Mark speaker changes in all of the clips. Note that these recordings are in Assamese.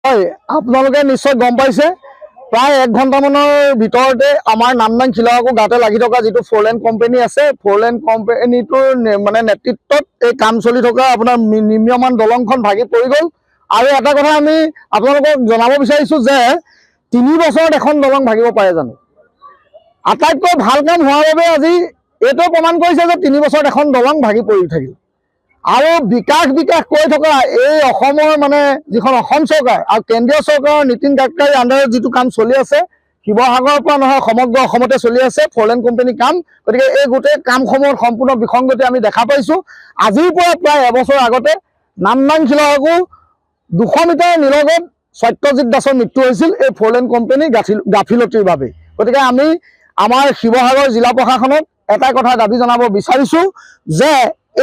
Speaker 1: হয় আপোনালোকে নিশ্চয় গম পাইছে প্ৰায় 1 ঘণ্টামানৰ ভিতৰতে আমাৰ নামদাং খিলগাঁও গাতে লাগি থকা যিটো ফ'ৰলেন কোম্পানী আছে ফ'ৰলেন কোম্পানীটোৰ মানে নেতৃত্বত এই কাম চলি থকা আপোনাৰ নিম্নমান দলংখন ভাগি পৰি গ'ল। আৰু এটা কথা আমি আপোনালোকক জনাব বিচাৰিছোঁ যে 3 বছৰত এখন দলং ভাগিব পাৰে জানো? আটাইতকৈ ভাল কাম হোৱাৰ বাবে আজি এইটো প্ৰমাণ কৰিছে যে 3 বছৰত এখন দলং ভাগি পৰি থাকিল। আৰু বিকাশ কৈ থকা এই অসমৰ মানে যিখন অসম চৰকাৰ আৰু কেন্দ্ৰীয় চৰকাৰৰ নীতিন গাডকাৰীৰ আণ্ডাৰত যিটো কাম চলি আছে শিৱসাগৰৰ পৰা নহয় সমগ্ৰ অসমতে চলি আছে ফ'ৰলেন কোম্পানী কাম। গতিকে এই গোটেই কামসমূহত সম্পূৰ্ণ বিসংগতি আমি দেখা পাইছোঁ। আজিৰ পৰা প্ৰায় এবছৰ আগতে নামদাং খিলগাঁও 200 মিটাৰ নিলগত সত্যজিৎ দাসৰ মৃত্যু হৈছিল এই ফ'ৰলেন কোম্পানী গাফিলতিৰ বাবে। গতিকে আমি আমাৰ শিৱসাগৰ জিলা প্ৰশাসনক এটা কথা দাবী জনাব বিচাৰিছোঁ যে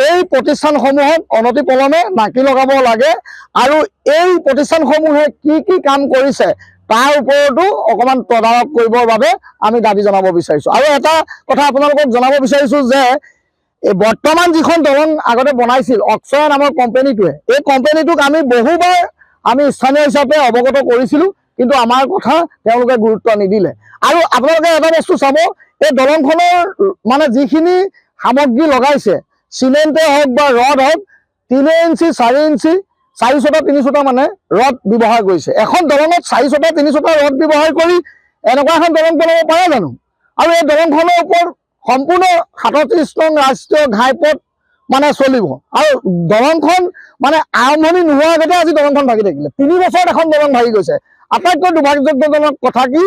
Speaker 1: এই প্ৰতিষ্ঠানসমূহত অনতিপলমে নাকি লগাব লাগে আৰু এই প্ৰতিষ্ঠানসমূহে কি কাম কৰিছে তাৰ ওপৰতো অকণমান তদাৰক কৰিবৰ বাবে আমি দাবী জনাব বিচাৰিছোঁ। আৰু এটা কথা আপোনালোকক জনাব বিচাৰিছোঁ যে এই বৰ্তমান যিখন দলং আগতে বনাইছিল অক্ষয়া নামৰ কোম্পানীটোৱে এই কোম্পানীটোক আমি বহুবাৰ আমি স্থানীয় হিচাপে অৱগত কৰিছিলোঁ, কিন্তু আমাৰ কথা তেওঁলোকে গুৰুত্ব নিদিলে। আৰু আপোনালোকে এটা বস্তু চাব এই দলংখনৰ মানে যিখিনি সামগ্ৰী লগাইছে চিমেণ্টে হওক বা ৰড হওক 3 ইঞ্চি 4 ইঞ্চি 4 ছটা 3 ছটা মানে ৰড ব্যৱহাৰ কৰিছে। এখন দলঙত 4 ছটা 3 ছটা ৰড ব্যৱহাৰ কৰি এনেকুৱা এখন দলং বনাব পাৰে জানো? আৰু এই দলংখনৰ ওপৰত সম্পূৰ্ণ 37 নং ৰাষ্ট্ৰীয় ঘাইপথ মানে চলিব আৰু দলংখন মানে আৰম্ভণি নোহোৱাৰ আগতে আজি দলংখন ভাগি থাকিলে। 3 বছৰত এখন দলং ভাগি গৈছে। আটাইতকৈ দুৰ্ভাগ্যজনক কথা কি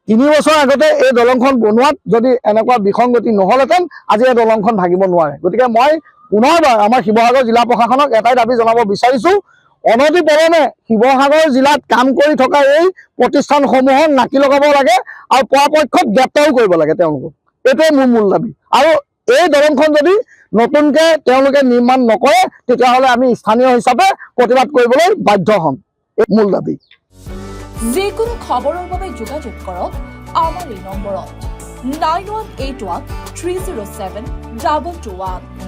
Speaker 1: 3 বছৰ আগতে এই দলংখন বনোৱাত যদি এনেকুৱা বিসংগতি নহ'লহেঁতেন আজি এই দলংখন ভাগিব নোৱাৰে। গতিকে মই পুনৰবাৰ আমাৰ শিৱসাগৰ জিলা প্ৰশাসনক এটাই দাবী জনাব বিচাৰিছোঁ, অনতিপলমে শিৱসাগৰ জিলাত কাম কৰি থকা এই প্ৰতিষ্ঠানসমূহক নাকি লগাব লাগে আৰু পৰাপক্ষত গ্ৰেপ্তাৰো কৰিব লাগে তেওঁলোকক। এইটোৱে মোৰ মূল দাবী। আৰু এই দলংখন যদি নতুনকৈ তেওঁলোকে নিৰ্মাণ নকৰে তেতিয়াহ'লে আমি স্থানীয় হিচাপে প্ৰতিবাদ কৰিবলৈ বাধ্য হ'ম। এই মূল দাবী।
Speaker 2: যিকোনো খবৰৰ বাবে যোগাযোগ কৰক আমাৰ এই নম্বৰত 9181 307 221।